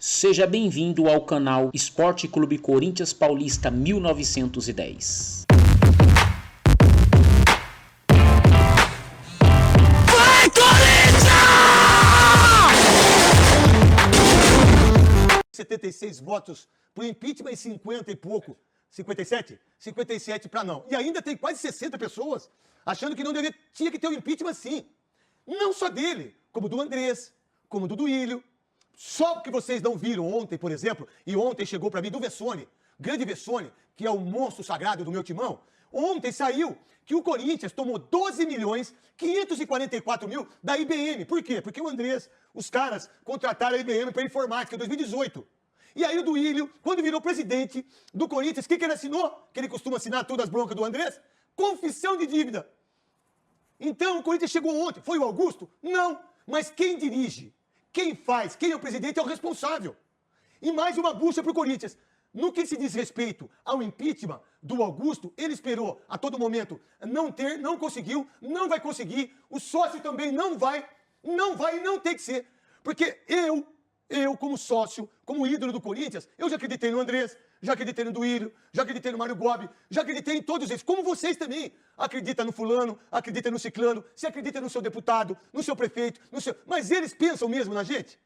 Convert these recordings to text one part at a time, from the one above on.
Seja bem-vindo ao canal Esporte Clube Corinthians Paulista 1910. Vai, Corinthians! 76 votos pro impeachment e 50 e pouco. 57? 57 para não. E ainda tem quase 60 pessoas achando que não tinha que ter o impeachment sim. Não só dele, como do Andrés, como do Duílio. Só porque vocês não viram ontem, por exemplo, e ontem chegou para mim do Vessone, grande Vessone, que é o monstro sagrado do meu timão. Ontem saiu que o Corinthians tomou 12.544.000 da IBM. Por quê? Porque o Andrés, os caras contrataram a IBM para informática em 2018. E aí o Duílio, quando virou presidente do Corinthians, o que ele assinou? Que ele costuma assinar todas as broncas do Andrés? Confissão de dívida. Então o Corinthians chegou ontem. Foi o Augusto? Não. Mas quem dirige? Quem faz? Quem é o presidente é o responsável. E mais uma bucha para o Corinthians. No que se diz respeito ao impeachment do Augusto, ele esperou a todo momento não conseguiu, não vai conseguir, o sócio também não vai e não tem que ser. Porque eu, como sócio, como ídolo do Corinthians, eu já acreditei no Andrés, já acreditei no Duílio, já acreditei no Mário Gobi, já acreditei em todos eles, como vocês também. Acredita no fulano, acredita no ciclano, você acredita no seu deputado, no seu prefeito, no seu... Mas eles pensam mesmo na gente?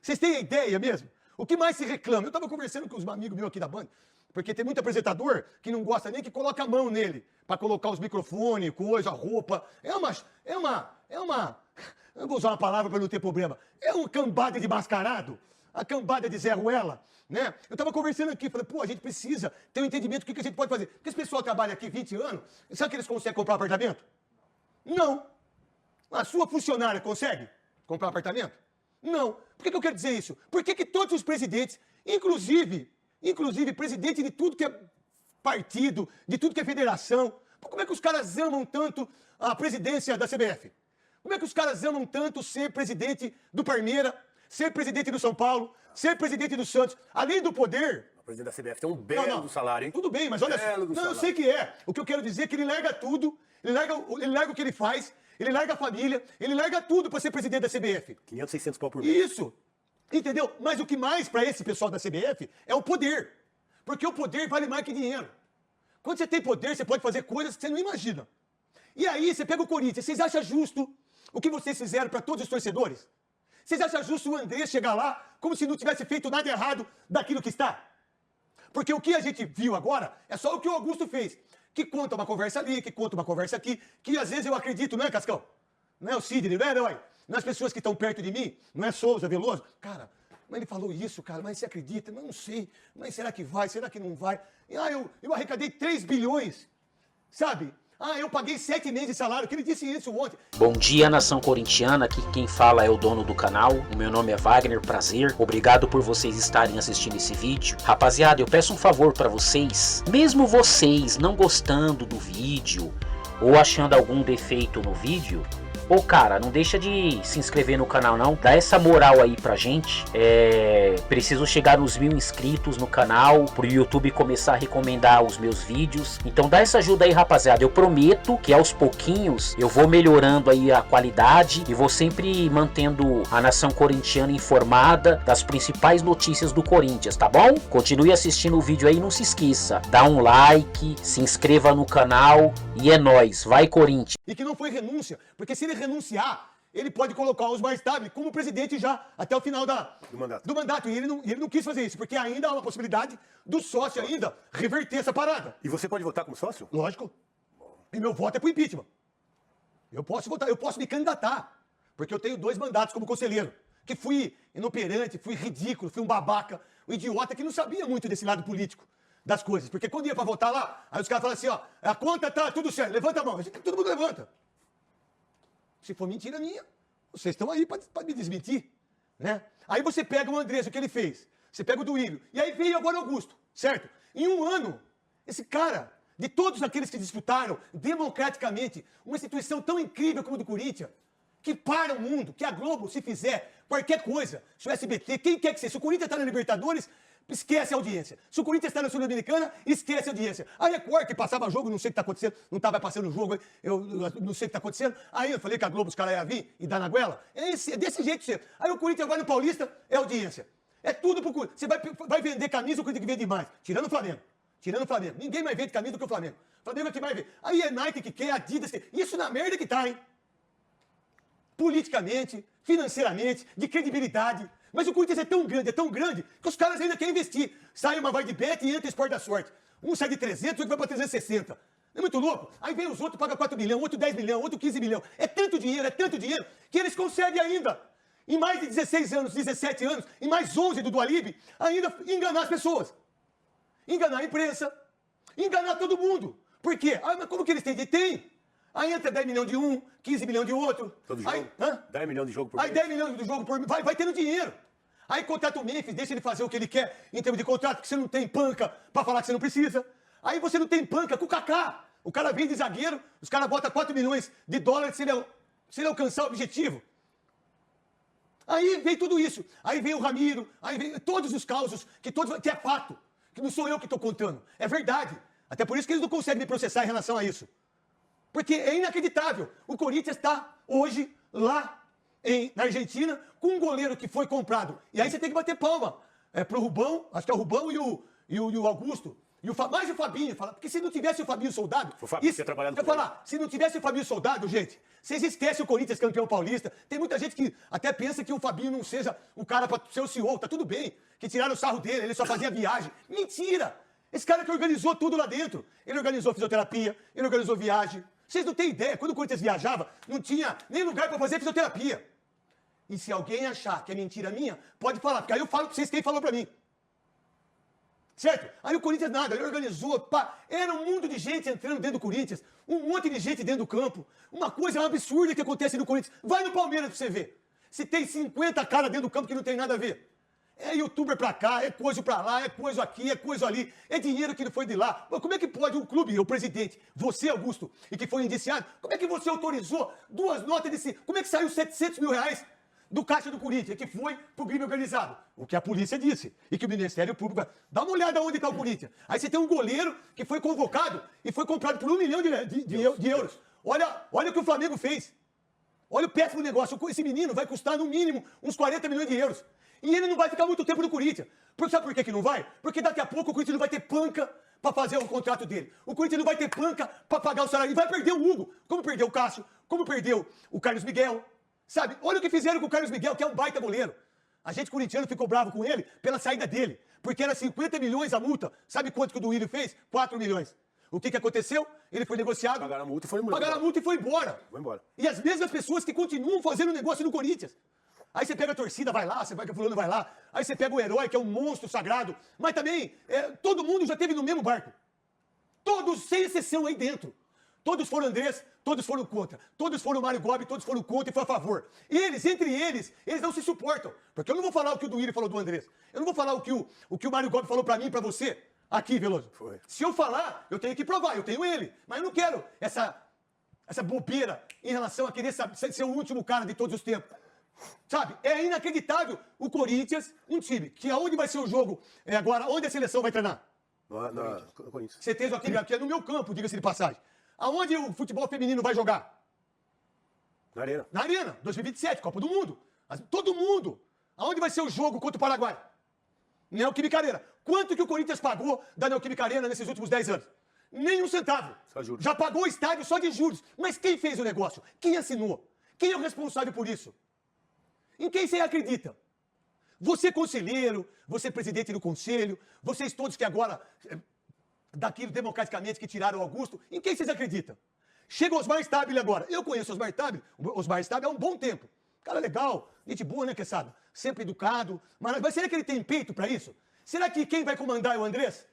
Vocês têm a ideia mesmo? O que mais se reclama? Eu estava conversando com os amigos meus aqui da Band, porque tem muito apresentador que não gosta nem que coloca a mão nele, para colocar os microfones, coisa, roupa. É uma... Eu vou usar uma palavra para não ter problema. É uma cambada de mascarado, a cambada de Zé Ruela, né? Eu estava conversando aqui, falei, pô, a gente precisa ter um entendimento do que a gente pode fazer. Porque esse pessoal trabalha aqui 20 anos, sabe que eles conseguem comprar apartamento? Não. A sua funcionária consegue comprar apartamento? Não. Por que eu quero dizer isso? Por que todos os presidentes, inclusive presidente de tudo que é partido, de tudo que é federação, como é que os caras amam tanto a presidência da CBF? Como é que os caras amam tanto ser presidente do Palmeiras, ser presidente do São Paulo, ser presidente do Santos, além do poder... O presidente da CBF tem um belo salário, hein? Tudo bem, mas olha só. Não, eu sei que é. O que eu quero dizer é que ele larga tudo, ele larga o que ele faz, ele larga a família, ele larga tudo para ser presidente da CBF. 500, 600 pau por mês. Isso. Entendeu? Mas o que mais para esse pessoal da CBF é o poder. Porque o poder vale mais que dinheiro. Quando você tem poder, você pode fazer coisas que você não imagina. E aí, você pega o Corinthians, vocês acham justo o que vocês fizeram para todos os torcedores? Vocês acham justo o Andrés chegar lá como se não tivesse feito nada errado daquilo que está? Porque o que a gente viu agora é só o que o Augusto fez. Que conta uma conversa ali, que conta uma conversa aqui, que às vezes eu acredito, não é, Cascão? Não é o Sidney, não é, Herói? Não é as pessoas que estão perto de mim? Não é Souza, Veloso? Cara, mas ele falou isso, cara, mas você acredita? Mas não sei. Mas será que vai? Será que não vai? Eu arrecadei 3 bilhões, sabe? Eu paguei 7 meses de salário, que ele disse isso ontem. Bom dia, nação corintiana, aqui quem fala é o dono do canal, o meu nome é Wagner, prazer, obrigado por vocês estarem assistindo esse vídeo. Rapaziada, eu peço um favor para vocês, mesmo vocês não gostando do vídeo ou achando algum defeito no vídeo, pô, cara, não deixa de se inscrever no canal não, dá essa moral aí pra gente. Preciso chegar nos 1000 inscritos no canal, pro YouTube começar a recomendar os meus vídeos. Então dá essa ajuda aí, rapaziada. Eu prometo que aos pouquinhos eu vou melhorando aí a qualidade e vou sempre mantendo a nação corintiana informada das principais notícias do Corinthians, tá bom? Continue assistindo o vídeo aí, não se esqueça, dá um like, se inscreva no canal e é nóis, vai Corinthians! E que não foi renúncia, porque se ele renunciar, ele pode colocar os mais tarde como presidente já até o final do mandato. E ele não quis fazer isso, porque ainda há uma possibilidade do sócio ainda reverter essa parada. E você pode votar como sócio? Lógico. E meu voto é pro impeachment. Eu posso votar, eu posso me candidatar, porque eu tenho 2 mandatos como conselheiro. Que fui inoperante, fui ridículo, fui um babaca, um idiota que não sabia muito desse lado político das coisas. Porque quando ia pra votar lá, aí os caras falam assim, ó, a conta tá tudo certo, levanta a mão. Todo mundo levanta. Se for mentira minha, vocês estão aí para me desmentir, né? Aí você pega o Andrés, o que ele fez? Você pega o Duílio. E aí veio agora o Augusto, certo? Em um ano, esse cara, de todos aqueles que disputaram democraticamente uma instituição tão incrível como a do Corinthians, que para o mundo, que a Globo, se fizer qualquer coisa, se o SBT, quem quer que seja, se o Corinthians está na Libertadores, esquece a audiência. Se o Corinthians está na Sul-Americana, esquece a audiência. A Record, que passava jogo, não sei o que está acontecendo, não estava passando o jogo, eu não sei o que está acontecendo. Aí eu falei que a Globo, os caras iam vir e dar na goela. É desse jeito. Aí o Corinthians vai no Paulista, é audiência. É tudo pro Corinthians. Você vai vender camisa, o Corinthians que vende mais. Tirando o Flamengo. Tirando o Flamengo. Ninguém mais vende camisa do que o Flamengo. O Flamengo é que mais vende. Aí é Nike que quer, Adidas que quer. Isso na merda que tá, hein? Politicamente, financeiramente, de credibilidade. Mas o Corinthians é tão grande, que os caras ainda querem investir. Sai uma vai de bet e entra Esporte da Sorte. Um sai de 300, outro vai para 360. Não é muito louco? Aí vem os outros, paga 4 milhões, outro 10 milhões, outro 15 milhões. É tanto dinheiro, que eles conseguem ainda, em mais de 16 anos, 17 anos, em mais 11 do Dualib, ainda enganar as pessoas. Enganar a imprensa, enganar todo mundo. Por quê? Ah, mas como que eles têm? Tem. Aí entra 10 milhões de um, 15 milhões de outro. Todo jogo? Aí, hã? 10 milhões de jogo por mês? Aí 10 milhões do jogo por mês, vai tendo dinheiro. Aí contrata o Memphis, deixa ele fazer o que ele quer em termos de contrato, porque você não tem panca pra falar que você não precisa. Aí você não tem panca com o Kaká. O cara vem de zagueiro, os caras botam 4 milhões de dólares se ele alcançar o objetivo. Aí vem tudo isso. Aí vem o Ramiro, aí vem todos os causos, que é fato. Que não sou eu que estou contando. É verdade. Até por isso que eles não conseguem me processar em relação a isso. Porque é inacreditável. O Corinthians está hoje lá na Argentina com um goleiro que foi comprado. E aí você tem que bater palma pro Rubão, acho que é o Rubão e o Augusto. Mais o Fabinho, porque se não tivesse o Fabinho Soldado... O Fabinho tinha trabalhado com ele. Se não tivesse o Fabinho Soldado, gente, vocês esquecem o Corinthians campeão paulista. Tem muita gente que até pensa que o Fabinho não seja o cara para ser o CEO, tá tudo bem. Que tiraram o sarro dele, ele só fazia viagem. Mentira! Esse cara que organizou tudo lá dentro. Ele organizou fisioterapia, ele organizou viagem. Vocês não têm ideia, quando o Corinthians viajava, não tinha nem lugar para fazer fisioterapia. E se alguém achar que é mentira minha, pode falar, porque aí eu falo para vocês quem falou para mim. Certo? Aí o Corinthians nada, ele organizou, pá, era um mundo de gente entrando dentro do Corinthians, um monte de gente dentro do campo, uma coisa absurda que acontece no Corinthians. Vai no Palmeiras pra você ver. Se tem 50 caras dentro do campo que não tem nada a ver. É youtuber pra cá, é coisa pra lá, é coisa aqui, é coisa ali, é dinheiro que não foi de lá. Mas como é que pode um clube, o presidente, você, Augusto, e que foi indiciado, como é que você autorizou 2 notas de... Como é que saiu 700 mil reais do caixa do Corinthians, que foi pro crime organizado? O que a polícia disse. E que o Ministério Público... Dá uma olhada onde está o Corinthians. Aí você tem um goleiro que foi convocado e foi comprado por 1 milhão de euros. Olha o que o Flamengo fez. Olha o péssimo negócio. Esse menino vai custar, no mínimo, uns 40 milhões de euros. E ele não vai ficar muito tempo no Corinthians. Sabe por que não vai? Porque daqui a pouco o Corinthians não vai ter panca para fazer o contrato dele. O Corinthians não vai ter panca para pagar o salário. E vai perder o Hugo, como perdeu o Cássio, como perdeu o Carlos Miguel. Sabe? Olha o que fizeram com o Carlos Miguel, que é um baita goleiro. A gente corintiano ficou bravo com ele pela saída dele. Porque era 50 milhões a multa. Sabe quanto que o Duílio fez? 4 milhões. O que aconteceu? Ele foi negociado. Pagaram a multa e foi embora. Pagaram a multa e foi embora. Foi embora. E as mesmas pessoas que continuam fazendo negócio no Corinthians. Aí você pega a torcida, vai lá, você pega o fulano, vai lá. Aí você pega o herói, que é um monstro sagrado. Mas também, todo mundo já esteve no mesmo barco. Todos, sem exceção, aí dentro. Todos foram Andrés, todos foram contra. Todos foram Mário Gobi, todos foram contra e foi a favor. Entre eles não se suportam. Porque eu não vou falar o que o Duílio falou do Andrés. Eu não vou falar o que o Mário Gobi falou pra mim e pra você. Aqui, Veloso. Foi. Se eu falar, eu tenho que provar. Eu tenho ele. Mas eu não quero essa bobeira em relação a querer ser o último cara de todos os tempos. Sabe? É inacreditável o Corinthians, um time, que aonde vai ser o jogo agora, onde a seleção vai treinar? No Corinthians. Você tem aqui é no meu campo, diga-se de passagem. Aonde o futebol feminino vai jogar? Na Arena. Na Arena, 2027, Copa do Mundo. Todo mundo. Aonde vai ser o jogo contra o Paraguai? Neoquímica Arena. Quanto que o Corinthians pagou da Neoquímica Arena nesses últimos 10 anos? Nem um centavo. Só juros. Já pagou o estádio só de juros. Mas quem fez o negócio? Quem assinou? Quem é o responsável por isso? Em quem você acredita? Você conselheiro, você presidente do conselho, vocês todos que agora, daquilo democraticamente que tiraram o Augusto, em quem vocês acreditam? Chega o Osmar Stabile agora. Eu conheço o Osmar Stabile. O Osmar Stabile há um bom tempo. Cara legal, gente boa, né, Quesada? Sempre educado. Mas será que ele tem peito pra isso? Será que quem vai comandar é o Andrés?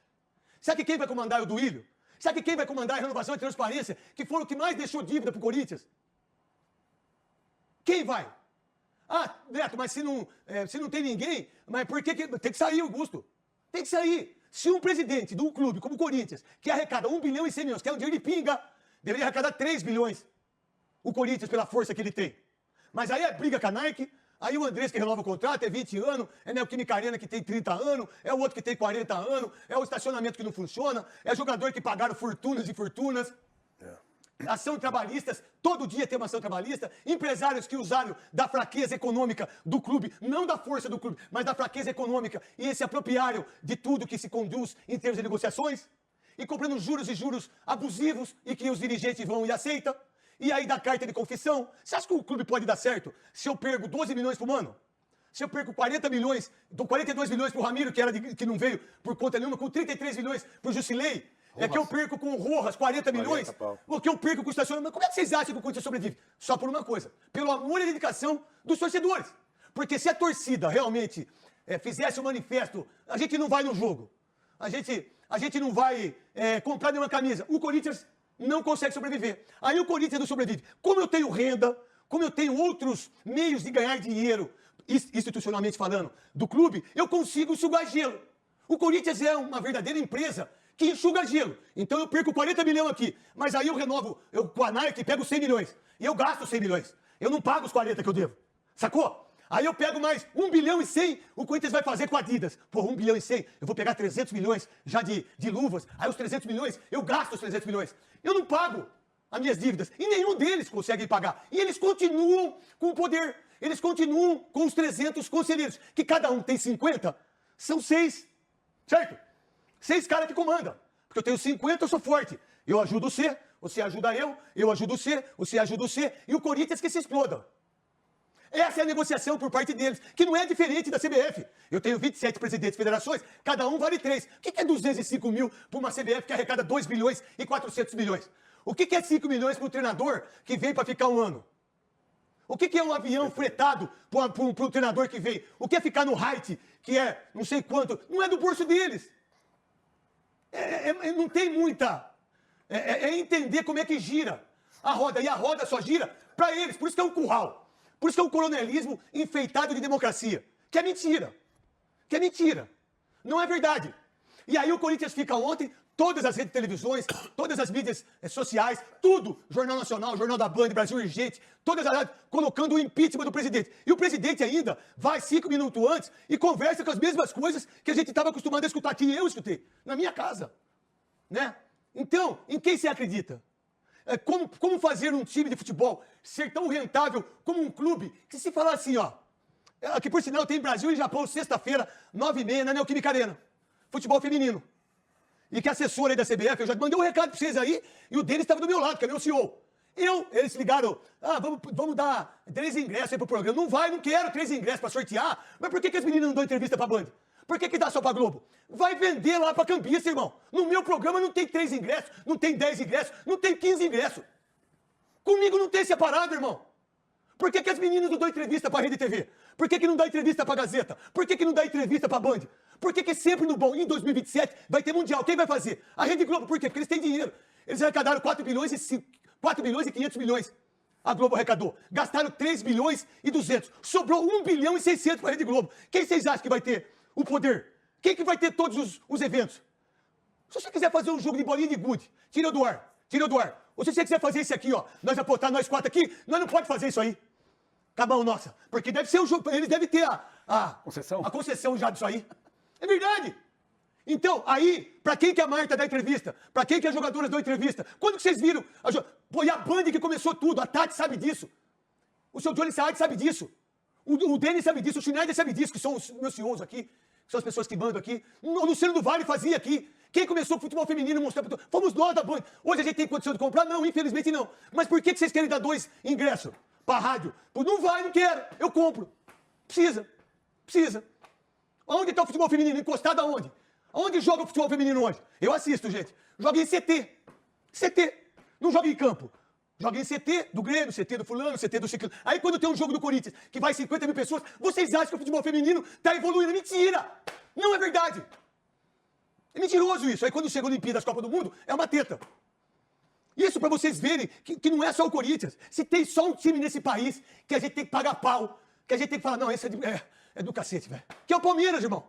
Será que quem vai comandar é o Duílio? Será que quem vai comandar é a renovação e transparência, que foram o que mais deixou dívida pro Corinthians? Quem vai? Ah, Neto, mas se não tem ninguém, mas por que tem que sair, Augusto? Tem que sair. Se um presidente de um clube como o Corinthians, que arrecada 1 bilhão e 100 milhões, que é um dinheiro de pinga, deveria arrecadar 3 bilhões. O Corinthians, pela força que ele tem. Mas aí é briga com a Nike, aí o Andrés que renova o contrato, é 20 anos, é Neoquímica Arena que tem 30 anos, é o outro que tem 40 anos, é o estacionamento que não funciona, é jogador que pagaram fortunas e fortunas. ação trabalhistas, todo dia tem uma ação trabalhista, empresários que usaram da fraqueza econômica do clube, não da força do clube, mas da fraqueza econômica, e se apropriaram de tudo que se conduz em termos de negociações, e comprando juros e juros abusivos, e que os dirigentes vão e aceitam, e aí dá carta de confissão. Você acha que o clube pode dar certo se eu perco 12 milhões por ano? Se eu perco 40 milhões, dou 42 milhões pro Ramiro, que não veio por conta nenhuma, com 33 milhões pro Jusilei, é que eu perco com o Rojas 40 milhões, o que eu perco com o estacionamento. Como é que vocês acham que o Corinthians sobrevive? Só por uma coisa, pelo amor e dedicação dos torcedores. Porque se a torcida realmente fizesse um manifesto, a gente não vai no jogo, a gente não vai comprar nenhuma camisa. O Corinthians não consegue sobreviver. Aí o Corinthians não sobrevive. Como eu tenho renda, como eu tenho outros meios de ganhar dinheiro, institucionalmente falando, do clube, eu consigo enxugar gelo. O Corinthians é uma verdadeira empresa que enxuga gelo. Então eu perco 40 milhões aqui, mas aí eu renovo, com a Nike pego 100 milhões. E eu gasto 100 milhões. Eu não pago os 40 que eu devo. Sacou? Aí eu pego mais 1 bilhão e 100, o Corinthians vai fazer com a Adidas. Pô, 1 bilhão e 100, eu vou pegar 300 milhões já de luvas. Aí os 300 milhões, eu gasto os 300 milhões. Eu não pago as minhas dívidas. E nenhum deles consegue pagar. E eles continuam com o poder. Eles continuam com os 300 conselheiros, que cada um tem 50, são 6, certo? 6 caras que comandam. Porque eu tenho 50, eu sou forte. Eu ajudo você ajuda eu ajudo você ajuda você, e o Corinthians que se exploda. Essa é a negociação por parte deles, que não é diferente da CBF. Eu tenho 27 presidentes de federações, cada um vale 3. O que é 205 mil para uma CBF que arrecada 2 bilhões e 400 milhões? O que é 5 milhões para um treinador que vem para ficar um ano? O que é um avião fretado para um treinador que vem? O que é ficar no Haiti, que é não sei quanto? Não é do bolso deles. Não tem muita... É entender como é que gira a roda. E a roda só gira para eles. Por isso que é um curral. Por isso que é um coronelismo enfeitado de democracia. Que é mentira. Que é mentira. Não é verdade. E aí o Corinthians fica ontem, todas as redes de televisões, todas as mídias sociais, tudo, Jornal Nacional, Jornal da Band, Brasil Urgente, todas as rádios, colocando o impeachment do presidente. E o presidente ainda vai 5 minutos antes e conversa com as mesmas coisas que a gente estava acostumado a escutar, que eu escutei, na minha casa. Né? Então, em quem você acredita? Como fazer um time de futebol ser tão rentável como um clube que se falar assim, ó, aqui por sinal tem Brasil e Japão, sexta-feira, 9h30, na Neoquímica Arena, futebol feminino. E que a assessora aí da CBF, eu já mandei um recado pra vocês aí, e o deles estava do meu lado, que é meu CEO. Eles ligaram, vamos dar 3 ingressos aí pro programa. Não vai, não quero 3 ingressos pra sortear. Mas por que as meninas não dão entrevista pra Band? Por que dá só pra Globo? Vai vender lá pra Campinas, irmão. No meu programa não tem 3 ingressos, não tem 10 ingressos, não tem 15 ingressos. Comigo não tem separado, irmão. Por que as meninas não dão entrevista pra Rede TV? Por que não dá entrevista pra Gazeta? Por que não dá entrevista pra Band? Por que sempre no bom, em 2027, vai ter Mundial? Quem vai fazer? A Rede Globo. Por quê? Porque eles têm dinheiro. Eles arrecadaram 4 bilhões e 500 milhões. A Globo arrecadou. Gastaram 3 bilhões e 200. Sobrou 1 bilhão e 600 pra Rede Globo. Quem vocês acham que vai ter o poder? Quem que vai ter todos os eventos? Se você quiser fazer um jogo de bolinha de gude, tira do ar. Ou se você quiser fazer isso aqui, ó, nós apontar nós 4 aqui, nós não pode fazer isso aí. Acabou, nossa. Porque deve ser um jogo, eles devem ter a concessão já disso aí. É verdade. Então, aí, pra quem que a Marta dá entrevista? Pra quem que as jogadoras dão entrevista? Quando que vocês viram? Pô, e a Band que começou tudo, a Tati sabe disso. O seu Johnny Saad sabe disso. O Denis sabe disso, o Schneider sabe disso, que são os meus CEOs aqui, que são as pessoas que mandam aqui. O Luciano do Vale fazia aqui. Quem começou o futebol feminino mostrando para fomos nós da Band. Hoje a gente tem condição de comprar? Não, infelizmente não. Mas por que vocês querem dar 2 ingressos para a rádio? Pô, não vai, não quero. Eu compro. Precisa. Onde está o futebol feminino? Encostado aonde? Onde joga o futebol feminino hoje? Eu assisto, gente. Joga em CT. Não joga em campo. Joga em CT do Grêmio, CT do fulano, CT do ciclano. Aí quando tem um jogo do Corinthians, que vai 50 mil pessoas, vocês acham que o futebol feminino está evoluindo. Mentira! Não é verdade. É mentiroso isso. Aí quando chega a Olimpíadas, Copa do Mundo, é uma teta. Isso para vocês verem que não é só o Corinthians. Se tem só um time nesse país que a gente tem que pagar pau, que a gente tem que falar, não, esse é do cacete, velho. Que é o Palmeiras, irmão.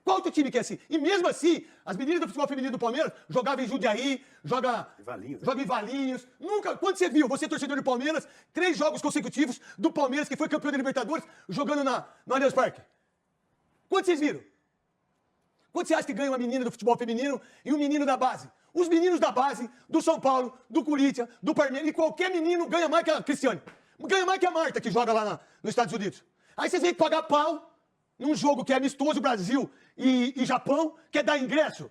Qual outro time que é assim? E mesmo assim, as meninas do futebol feminino do Palmeiras jogavam em Jundiaí, joga em Valinhos. Nunca, quando você viu, você torcedor do Palmeiras, 3 jogos consecutivos do Palmeiras, que foi campeão da Libertadores, jogando no Allianz Parque? Quando vocês viram? Quanto você acha que ganha uma menina do futebol feminino e um menino da base? Os meninos da base, do São Paulo, do Corinthians, do Palmeiras, e qualquer menino ganha mais que a Cristiane. Ganha mais que a Marta, que joga lá nos Estados Unidos. Aí vocês têm que pagar pau num jogo que é amistoso, Brasil e Japão, que é dar ingresso.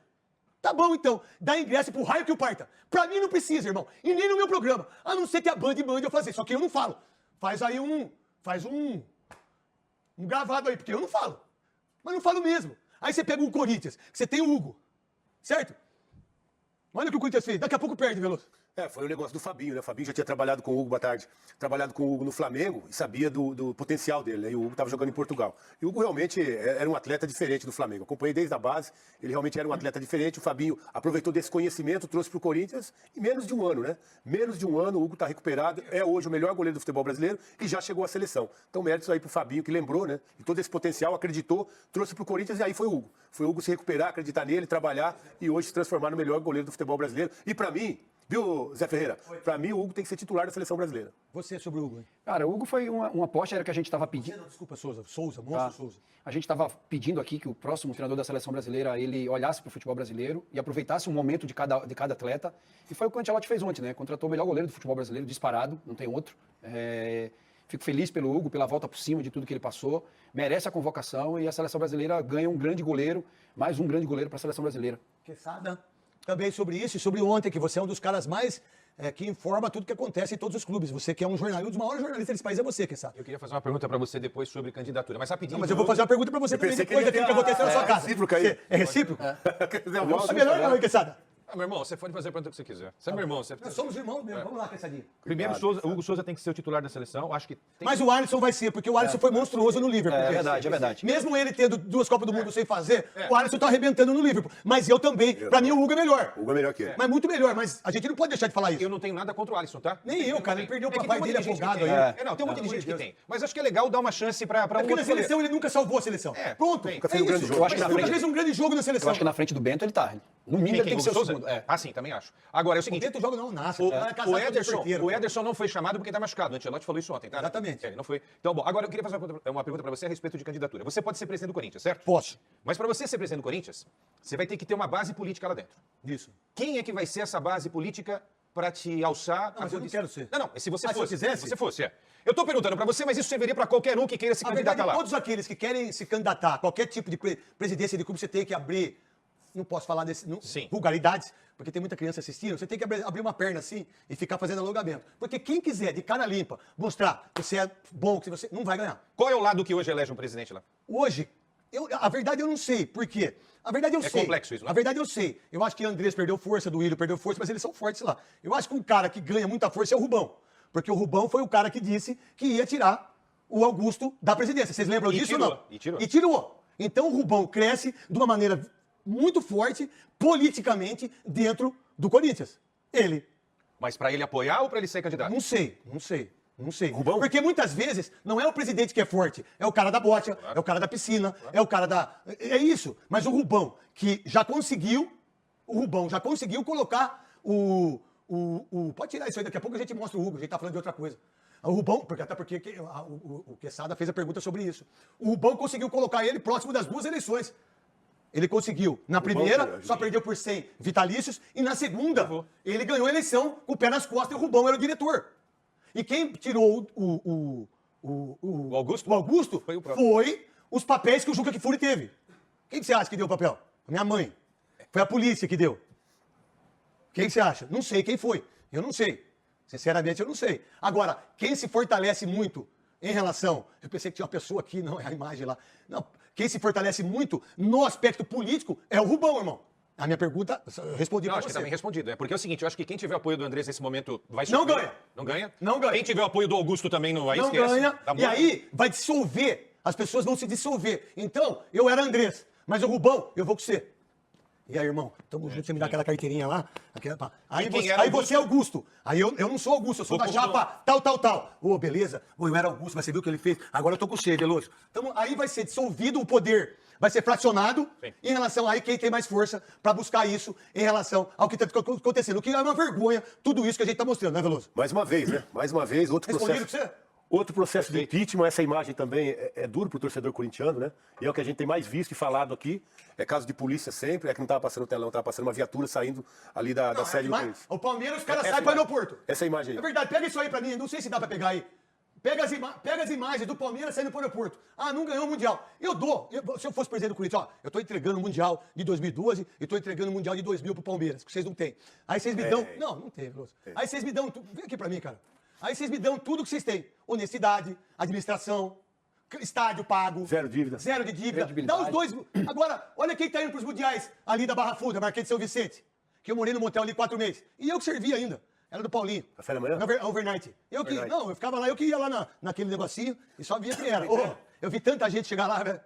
Tá bom, então. Dá ingresso pro raio que o parta. Pra mim não precisa, irmão. E nem no meu programa. A não ser que a Band mande eu fazer. Só que eu não falo. Faz um gravado aí, porque eu não falo. Mas não falo mesmo. Aí você pega o Corinthians, você tem o Hugo. Certo? Olha o que o Corinthians fez. Daqui a pouco perde, Veloso. Foi o negócio do Fabinho, né? O Fabinho já tinha trabalhado com o Hugo, boa tarde, trabalhado com o Hugo no Flamengo e sabia do potencial dele, né? E o Hugo estava jogando em Portugal. E o Hugo realmente era um atleta diferente do Flamengo. Acompanhei desde a base, ele realmente era um atleta diferente. O Fabinho aproveitou desse conhecimento, trouxe para o Corinthians em menos de um ano, né? Menos de um ano, o Hugo está recuperado, é hoje o melhor goleiro do futebol brasileiro e já chegou à seleção. Então, méritos aí para o Fabinho, que lembrou, né? E todo esse potencial, acreditou, trouxe para o Corinthians e aí foi o Hugo. Foi o Hugo se recuperar, acreditar nele, trabalhar e hoje se transformar no melhor goleiro do futebol brasileiro. E para mim, viu, Zé Ferreira? Pra mim, o Hugo tem que ser titular da seleção brasileira. Você sobre o Hugo, hein? Cara, o Hugo foi uma aposta, era que a gente estava pedindo. Não, desculpa, Souza, Monstro Souza. A gente estava pedindo aqui que o próximo treinador da seleção brasileira, ele olhasse para o futebol brasileiro e aproveitasse um momento de cada atleta. E foi o que o Ancelotti fez ontem, né? Contratou o melhor goleiro do futebol brasileiro, disparado, não tem outro. Fico feliz pelo Hugo, pela volta por cima de tudo que ele passou. Merece a convocação e a seleção brasileira ganha um grande goleiro, mais um grande goleiro para a seleção brasileira. Quesada, também sobre isso e sobre ontem, que você é um dos caras mais que informa tudo que acontece em todos os clubes. Você que é um jornalista, um dos maiores jornalistas desse país, é você, Quesada. Eu queria fazer uma pergunta para você depois sobre candidatura, mas rapidinho. Não, mas eu vou fazer uma pergunta pra você também pensei que depois ele daquilo que aconteceu na sua casa. recíproca aí. É recíproco? É É melhor não, hein, Quesada? Ah, meu irmão, você pode fazer a pergunta que você quiser. Você é meu irmão. Você... Nós somos irmãos mesmo. Vamos lá, Quessadinha. Primeiro, o Hugo Souza tem que ser o titular da seleção. Acho que tem Mas o Alisson vai ser, porque o Alisson foi monstruoso no Liverpool. É verdade, é verdade. Mesmo ele tendo 2 Copas do Mundo sem fazer, o Alisson tá arrebentando no Liverpool. Mas eu também. Pra mim, o Hugo é melhor. O Hugo é melhor que ele. Mas muito melhor. Mas a gente não pode deixar de falar isso. Eu não tenho nada contra o Alisson, tá? Nem eu, cara. Ele perdeu o que papai tem dele muita gente afogado que aí. tem. Não, tem um monte de gente que tem. Mas acho que é legal dar uma chance pra um Porque na outro goleiro. seleção ele nunca salvou a seleção. Pronto. Nunca fez um grande jogo. Eu acho que na Nunca frente- fez um grande jogo na Eu seleção. acho que na frente do Bento ele tá. No mínimo ele tem que ser o segundo. Ah, sim, também acho. Agora, é o O seguinte... Bento joga não nasce. O, O cara é casado o com Ederson, porteiro. o Ederson não foi chamado porque tá machucado. O Ancelotti falou isso ontem, tá? Exatamente. Ele não foi. Então, bom, agora eu queria fazer uma pergunta pra você a respeito de candidatura. Você pode ser presidente do Corinthians, certo? Posso. Mas pra você ser presidente do Corinthians, você vai ter que ter uma base política lá dentro. Isso. Quem é que vai ser essa base política pra te alçar? Mas eu não quero ser. Não, se você Ah, se eu fosse. quisesse? Se você fosse, é. Eu tô perguntando pra você, mas isso serviria pra qualquer um que queira se A candidatar verdade, lá. todos aqueles que querem se candidatar a qualquer tipo de presidência de clube, você tem que abrir. Não posso falar desse Sim. vulgaridades, porque tem muita criança assistindo. Você tem que abrir uma perna assim e ficar fazendo alongamento. Porque quem quiser, de cara limpa, mostrar que você é bom, que você não vai ganhar. Qual é o lado que hoje elege um presidente lá? Hoje, a verdade eu não sei. Por quê? A verdade eu sei. complexo isso, né? A verdade eu sei. Eu acho que o Andrés perdeu força, do Willian perdeu força, mas eles são fortes lá. Eu acho que um cara que ganha muita força é o Rubão. Porque o Rubão foi o cara que disse que ia tirar o Augusto da presidência. Vocês lembram E disso tirou, ou não? e tirou. E tirou. Então o Rubão cresce de uma maneira muito forte, politicamente, dentro do Corinthians. Ele. Mas pra ele apoiar ou pra ele ser candidato? Não sei. Rubão? Porque muitas vezes não é o presidente que é forte, é o cara da bote, é o cara da piscina, é o cara da. É isso. Mas o Rubão, que já conseguiu. O Rubão já conseguiu colocar pode tirar isso aí, daqui a pouco a gente mostra o Hugo, a gente tá falando de outra coisa. O Rubão, até porque o Quesada fez a pergunta sobre isso. O Rubão conseguiu colocar ele próximo das 2 eleições. Ele conseguiu. Na primeira, só perdeu por 100 vitalícios. E na segunda, ele ganhou a eleição com o pé nas costas e o Rubão era o diretor. E quem tirou o Augusto? O Augusto Foi o próprio. foi os papéis que o Juca Kfouri teve. Quem que você acha que deu o papel? Minha mãe. Foi a polícia que deu. Quem você acha? Não sei quem foi. Eu não sei. Sinceramente, eu não sei. Agora, quem se fortalece muito em relação... Eu pensei que tinha uma pessoa aqui, não, é a imagem lá. Não, quem se fortalece muito no aspecto político é o Rubão, irmão. A minha pergunta, eu respondi Não, pra acho que você. tá bem respondido. É porque é o seguinte, eu acho que quem tiver apoio do Andrés nesse momento vai Não sofrer. ganha. Não ganha? Não ganha. Quem tiver o apoio do Augusto também não vai, Não esquece. ganha, Tá bom? e aí vai dissolver. As pessoas vão se dissolver. Então, eu era Andrés, mas o Rubão, eu vou com você. E aí, irmão, tamo junto, você me dá aquela carteirinha lá. Pá. Aí, E quem você, era aí Augusto? você é Augusto. Aí eu não sou Augusto, eu sou da chapa tal. Ô, beleza. Ô, eu era Augusto, mas você viu o que ele fez? Agora eu tô com você, Veloso. Então, aí vai ser dissolvido o poder. Vai ser fracionado em relação a quem tem mais força para buscar isso em relação ao que está acontecendo. O que é uma vergonha, tudo isso que a gente está mostrando, né, Veloso? Mais uma vez, né? Mais uma vez, outro Respondido processo. pra você? Outro processo de impeachment, essa imagem também é duro para o torcedor corintiano, né? E é o que a gente tem mais visto e falado aqui. É caso de polícia sempre, é que não estava passando o telão, estava passando uma viatura saindo ali da sede do Corinthians. O Palmeiras, os caras Essa saem para o imagem. aeroporto. Essa imagem aí. É verdade, pega isso aí pra mim, não sei se dá pra pegar aí. Pega as imagens do Palmeiras saindo pro aeroporto. Ah, não ganhou o Mundial. Se eu fosse presidente do Corinthians, ó, eu tô entregando o Mundial de 2012 e tô entregando o Mundial de 2000 pro Palmeiras, que vocês não têm. Aí vocês me dão... Não tem, Veloso. Aí vocês me dão... Vem aqui pra mim, cara. Aí vocês me dão tudo que vocês têm. Honestidade, administração, estádio pago. Zero dívida. Zero de dívida. Dá Credibilidade. os dois... Agora, olha quem tá indo pros Mundiais ali da Barra Funda, Marquês de São Vicente. Que eu morei no motel ali 4 meses. E eu que servi ainda. Era do Paulinho. Café da manhã? Overnight. Overnight. Não, eu ficava lá, eu que ia lá naquele negocinho e só via quem era. Ô, eu vi tanta gente chegar lá, velho.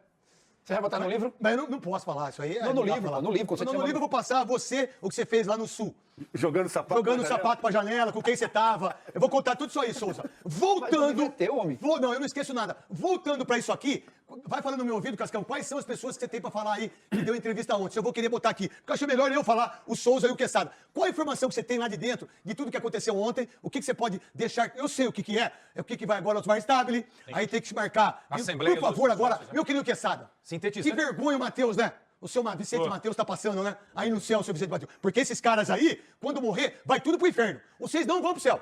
Você vai botar no livro? Mas eu não posso falar isso aí. Não, no livro, falar. no livro, quando você Não, no chama- livro eu vou passar você, o que você fez lá no Sul. Jogando sapato. Jogando na sapato pra janela, com quem você tava. Eu vou contar tudo isso aí, Souza. Voltando... Mas é teu, homem. Não, eu não esqueço nada. Voltando pra isso aqui, vai falando no meu ouvido, Cascão, quais são as pessoas que você tem pra falar aí que deu entrevista ontem? Se eu vou querer botar aqui. Porque eu acho melhor eu falar o Souza e o Quesada. Qual a informação que você tem lá de dentro, de tudo que aconteceu ontem? O que você pode deixar... Eu sei o que é o que vai agora aos mais estáveis, aí tem que se marcar. Assembleia Por favor, dos agora, sócios, né? meu querido Quesada. Sintetiza, Que né? vergonha, Matheus, né? O seu Vicente Matheus tá passando, né? Aí no céu, o seu Vicente Matheus. Porque esses caras aí, quando morrer, vai tudo pro inferno. Vocês não vão pro céu.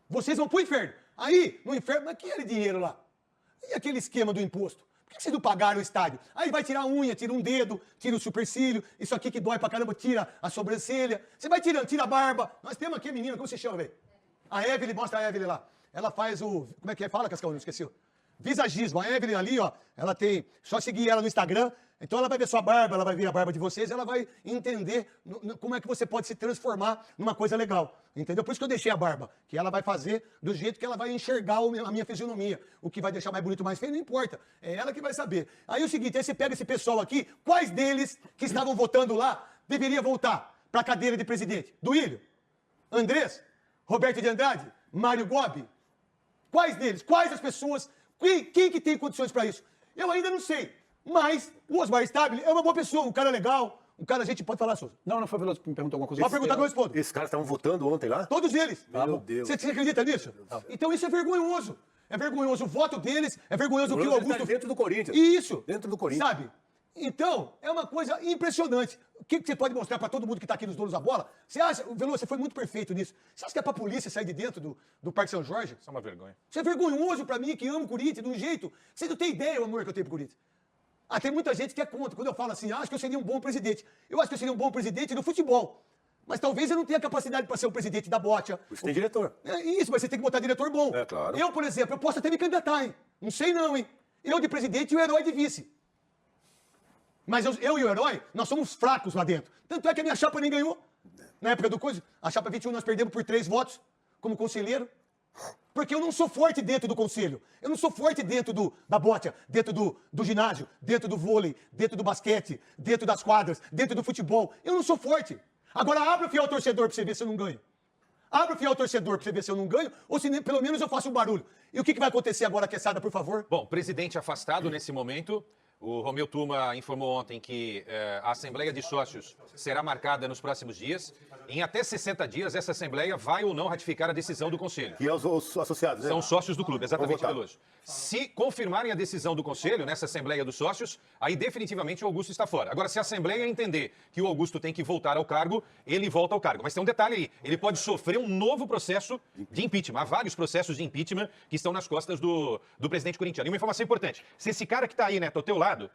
Vocês vão pro inferno. Aí, no inferno, mas aquele dinheiro lá? E aquele esquema do imposto? Por que vocês não pagaram o estádio? Aí vai tirar a unha, tira um dedo, tira o supercílio, isso aqui que dói pra caramba, tira a sobrancelha. Você vai tirando, tira a barba. Nós temos aqui a menina, como você chama, velho? A Evelyn, mostra a Evelyn lá. Ela faz o... Como é que é? Fala, Cascão, não esqueci. Visagismo. A Evelyn ali, ó, ela tem... Só seguir ela no Instagram. Então ela vai ver sua barba, ela vai ver a barba de vocês, ela vai entender como é que você pode se transformar numa coisa legal. Entendeu? Por isso que eu deixei a barba. Que ela vai fazer do jeito que ela vai enxergar a minha fisionomia. O que vai deixar mais bonito, mais feio, não importa. É ela que vai saber. Aí é o seguinte, aí você pega esse pessoal aqui, quais deles que estavam votando lá deveria voltar para a cadeira de presidente? Duílio? Andrés? Roberto de Andrade? Mário Gobi? Quais deles? Quais as pessoas? Quem que tem condições para isso? Eu ainda não sei. Mas o Osmar Stabile é uma boa pessoa, um cara legal, um cara, a gente pode falar, Souza. Não foi o Veloso que me perguntou alguma coisa. Pode perguntar que eu respondo. Esses caras estavam votando ontem lá? Todos eles. Meu Deus. Você acredita nisso? Então isso é vergonhoso. É vergonhoso o voto deles, é vergonhoso o que o Ele tá Augusto... dentro do Corinthians. Isso. Dentro do Corinthians. Sabe? Então, é uma coisa impressionante. O que você pode mostrar para todo mundo que está aqui nos donos da bola? Você acha, Veloso, você foi muito perfeito nisso. Você acha que é para a polícia sair de dentro do Parque São Jorge? Isso é uma vergonha. Isso é vergonhoso para mim, que amo o Corinthians, de um jeito... Você não tem ideia o amor que eu tenho pro Corinthians. Ah, tem muita gente que é contra. Quando eu falo assim, acho que eu seria um bom presidente. Eu acho que eu seria um bom presidente no futebol. Mas talvez eu não tenha capacidade para ser o presidente da Bocha. Você tem diretor. É isso, mas você tem que botar diretor bom. É, claro. Eu, por exemplo, eu posso até me candidatar, hein? Não sei não, hein? Eu de presidente e o Herói de vice. Mas eu e o Herói, nós somos fracos lá dentro. Tanto é que a minha chapa nem ganhou. Na época do coisa, a chapa 21 nós perdemos por 3 votos como conselheiro. Porque eu não sou forte dentro do conselho. Eu não sou forte dentro da bocha, dentro do ginásio, dentro do vôlei, dentro do basquete, dentro das quadras, dentro do futebol. Eu não sou forte. Agora abre o fiel torcedor pra você ver se eu não ganho. Abre o fiel torcedor pra você ver se eu não ganho, ou se nem, pelo menos eu faço um barulho. E o que vai acontecer agora, Quesada, por favor? Bom, presidente afastado nesse momento. O Romeu Tuma informou ontem que a Assembleia de Sócios será marcada nos próximos dias. Em até 60 dias, essa Assembleia vai ou não ratificar a decisão do Conselho. E os associados, né? São sócios do clube, exatamente, Vão votar. Veloso. Se confirmarem a decisão do Conselho, nessa Assembleia dos Sócios, aí definitivamente o Augusto está fora. Agora, se a Assembleia entender que o Augusto tem que voltar ao cargo, ele volta ao cargo. Mas tem um detalhe aí, ele pode sofrer um novo processo de impeachment. Há vários processos de impeachment que estão nas costas do presidente corintiano. E uma informação importante, se esse cara que está aí, Neto, ao teu lado,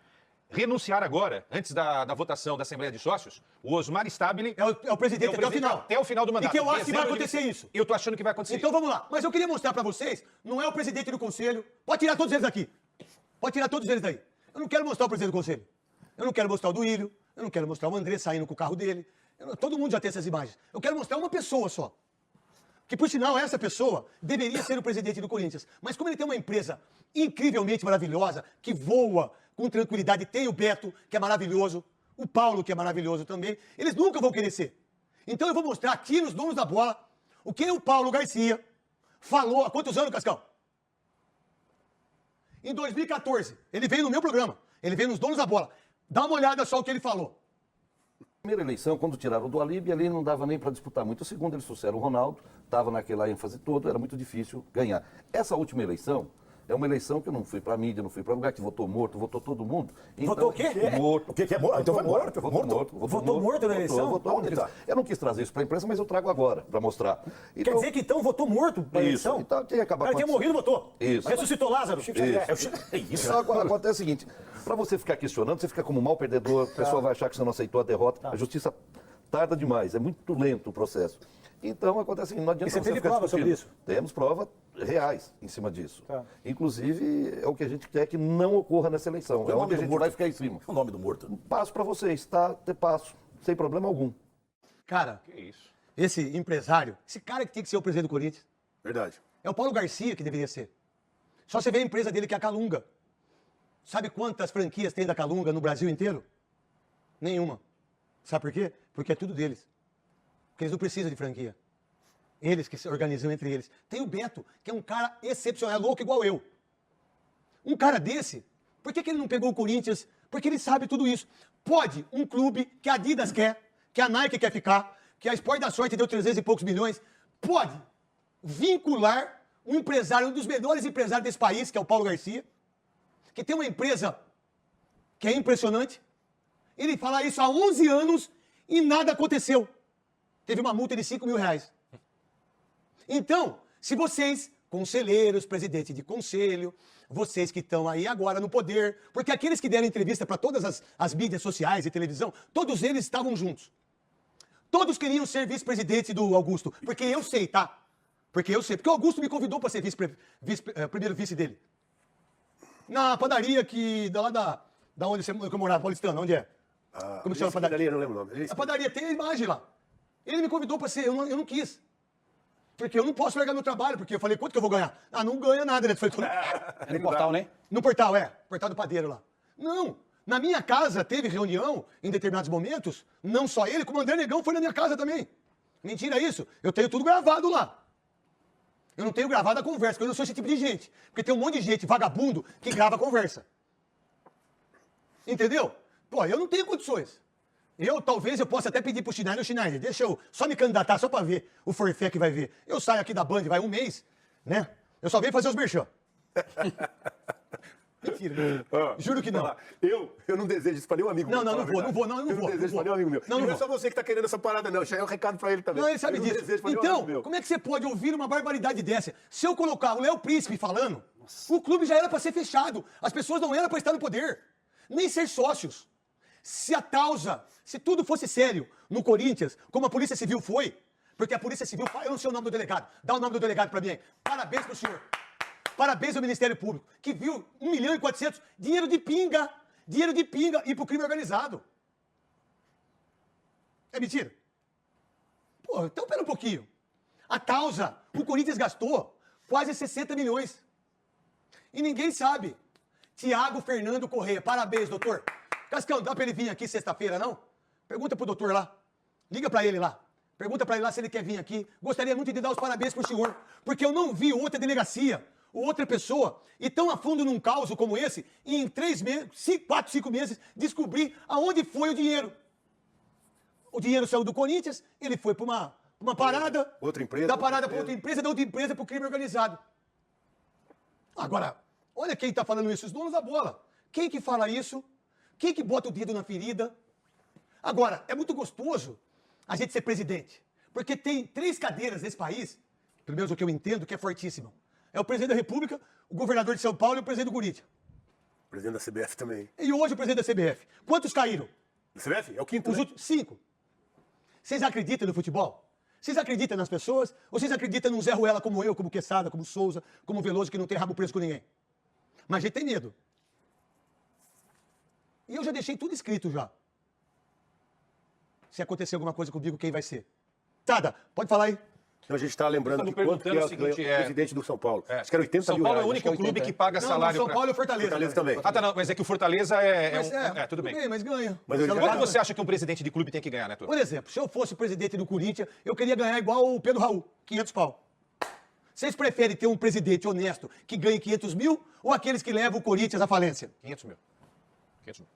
renunciar agora, antes da votação da Assembleia de Sócios, o Osmar Stabile... É o presidente até o final. Até o final do mandato. E que eu acho que vai Dezembro de- acontecer isso. Eu tô achando que vai acontecer Então isso. vamos lá. Mas eu queria mostrar pra vocês, não é o presidente do conselho. Pode tirar todos eles daqui. Pode tirar todos eles daí. Eu não quero mostrar o presidente do conselho. Eu não quero mostrar o Duílio. Eu não quero mostrar o André saindo com o carro dele. Todo mundo já tem essas imagens. Eu quero mostrar uma pessoa só. Que, por sinal, essa pessoa deveria ser o presidente do Corinthians. Mas como ele tem uma empresa incrivelmente maravilhosa, que voa com tranquilidade, tem o Beto, que é maravilhoso, o Paulo, que é maravilhoso também, eles nunca vão querer ser. Então eu vou mostrar aqui nos donos da bola o que o Paulo Garcia falou há quantos anos, Cascão? Em 2014. Ele veio no meu programa. Ele veio nos donos da bola. Dá uma olhada só o que ele falou. Primeira eleição, quando tiraram o do Alíbio, ali não dava nem para disputar muito. A segunda, eles trouxeram o Ronaldo, estava naquela ênfase toda, era muito difícil ganhar. Essa última eleição é uma eleição que eu não fui para a mídia, não fui para lugar, que votou morto, votou todo mundo. Então, Votou o quê? Morto. O que é morto? Então vai morto. Votou morto na eleição? Votou Onde tá? Eu não quis trazer isso para a imprensa, mas eu trago agora, para mostrar. Quer dizer que então votou morto na Isso, eleição? então tinha que acabar O cara tinha morrido, votou. Isso. Ressuscitou Lázaro. Isso. Agora acontece o seguinte, para você ficar questionando, você fica como mal perdedor, o pessoal vai achar que você não aceitou a derrota. A justiça tarda demais, é muito lento o processo. Então acontece assim, não adianta E você teve ficar prova sobre discutindo. isso? Temos provas reais em cima disso. Tá. Inclusive, é o que a gente quer que não ocorra nessa eleição. Qual é o É nome onde a do gente morto? vai ficar em cima. O nome do morto. Passo para vocês, tá? Te passo, sem problema algum. Cara, Que isso? esse empresário, esse cara que tinha que ser o presidente do Corinthians, Verdade. é o Paulo Garcia que deveria ser. Só você vê a empresa dele que é a Calunga. Sabe quantas franquias tem da Calunga no Brasil inteiro? Nenhuma. Sabe por quê? Porque é tudo deles. Porque eles não precisam de franquia. Eles que se organizam entre eles. Tem o Beto, que é um cara excepcional, é louco igual eu. Um cara desse, por que ele não pegou o Corinthians? Porque ele sabe tudo isso. Pode um clube que a Adidas quer, que a Nike quer ficar, que a Sport da Sorte deu 300 e poucos milhões, pode vincular um empresário, um dos melhores empresários desse país, que é o Paulo Garcia, que tem uma empresa que é impressionante. Ele fala isso há 11 anos e nada aconteceu. Teve uma multa de 5 mil reais. Então, se vocês, conselheiros, presidente de conselho, vocês que estão aí agora no poder, porque aqueles que deram entrevista para todas as mídias sociais e televisão, todos eles estavam juntos. Todos queriam ser vice-presidente do Augusto, porque eu sei, tá? Porque eu sei, porque o Augusto me convidou para ser primeiro vice dele. Na padaria que, da onde eu morava, Paulistano, onde é? Como que chama a padaria? Eu não lembro o nome. A padaria tem a imagem lá. Ele me convidou para ser, eu não quis. Porque eu não posso largar meu trabalho, porque eu falei, quanto que eu vou ganhar? Ah, não ganha nada, né? Eu falei, É no portal, né? no portal, portal do padeiro lá. Não, na minha casa teve reunião em determinados momentos, não só ele, como o André Negão foi na minha casa também. Mentira isso, eu tenho tudo gravado lá. Eu não tenho gravado a conversa, porque eu não sou esse tipo de gente. Porque tem um monte de gente, vagabundo, que grava a conversa. Entendeu? Pô, eu não tenho condições. Talvez eu possa até pedir pro Schneider, deixa eu só me candidatar só pra ver o forfé que vai ver. Eu saio aqui da Band, vai um mês, né? Eu só venho fazer os merchan. Mentira. Juro que não. Eu não desejo isso pra nenhum amigo Não, meu. não, não falar a vou, verdade. não vou, não, eu não Eu vou, não desejo não pra nenhum amigo meu. Não, não Não é vou. só você que tá querendo essa parada, não. Já é um recado pra ele também. Não, ele sabe eu disso. Não desejo pra nenhum amigo Então, meu. como é que você pode ouvir uma barbaridade dessa? Se eu colocar o Léo Príncipe falando, o clube já era pra ser fechado. As pessoas não eram pra estar no poder. Nem ser sócios. Se a causa, se tudo fosse sério no Corinthians, como a Polícia Civil foi, porque a Polícia Civil, eu não sei o nome do delegado, dá o nome do delegado pra mim aí. Parabéns pro senhor. Parabéns ao Ministério Público, que viu 1.400.000, dinheiro de pinga ir pro crime organizado. É mentira? Pô, então pera um pouquinho. A causa, o Corinthians gastou quase 60 milhões. E ninguém sabe. Tiago Fernando Corrêa, parabéns, doutor. Cascão, dá pra ele vir aqui sexta-feira, não? Pergunta pro doutor lá. Liga pra ele lá. Pergunta pra ele lá se ele quer vir aqui. Gostaria muito de dar os parabéns pro senhor, porque eu não vi outra delegacia, outra pessoa, e tão a fundo num caos como esse, e em 3 meses, 4, 5 meses, descobrir aonde foi o dinheiro. O dinheiro saiu do Corinthians, ele foi pra uma parada. Outra empresa, Da parada outra pra outra empresa, da outra empresa pro crime organizado. Agora, olha quem tá falando isso, os donos da bola. Quem que fala isso? Quem que bota o dedo na ferida? Agora, é muito gostoso a gente ser presidente. Porque tem 3 cadeiras nesse país, pelo menos o que eu entendo, que é fortíssima. É o presidente da República, o governador de São Paulo e o presidente do Corinthians. Presidente da CBF também. E hoje o presidente da CBF. Quantos caíram? Da CBF? É o quinto, Os né? últimos 5. Vocês acreditam no futebol? Vocês acreditam nas pessoas? Ou vocês acreditam num Zé Ruela como eu, como Quesada, como Souza, como Veloso, que não tem rabo preso com ninguém? Mas a gente tem medo. E eu já deixei tudo escrito já. Se acontecer alguma coisa comigo, quem vai ser? Sada, pode falar aí. Então a gente está lembrando Estamos que quanto que é perguntando o o seguinte, presidente do São Paulo. Acho que era 80 São mil Paulo é o reais, único acho que é clube 80. que paga salário São pra- Paulo e Fortaleza. Fortaleza também. Ah, tá, não, mas é que o Fortaleza Mas tudo bem. Mas ganha. Mas eu já- Quanto você acha que um presidente de clube tem que ganhar, Neto? Por exemplo, se eu fosse presidente do Corinthians, eu queria ganhar igual o Pedro Raul, 500 pau. Vocês preferem ter um presidente honesto que ganhe 500 mil ou aqueles que levam o Corinthians à falência? 500 mil.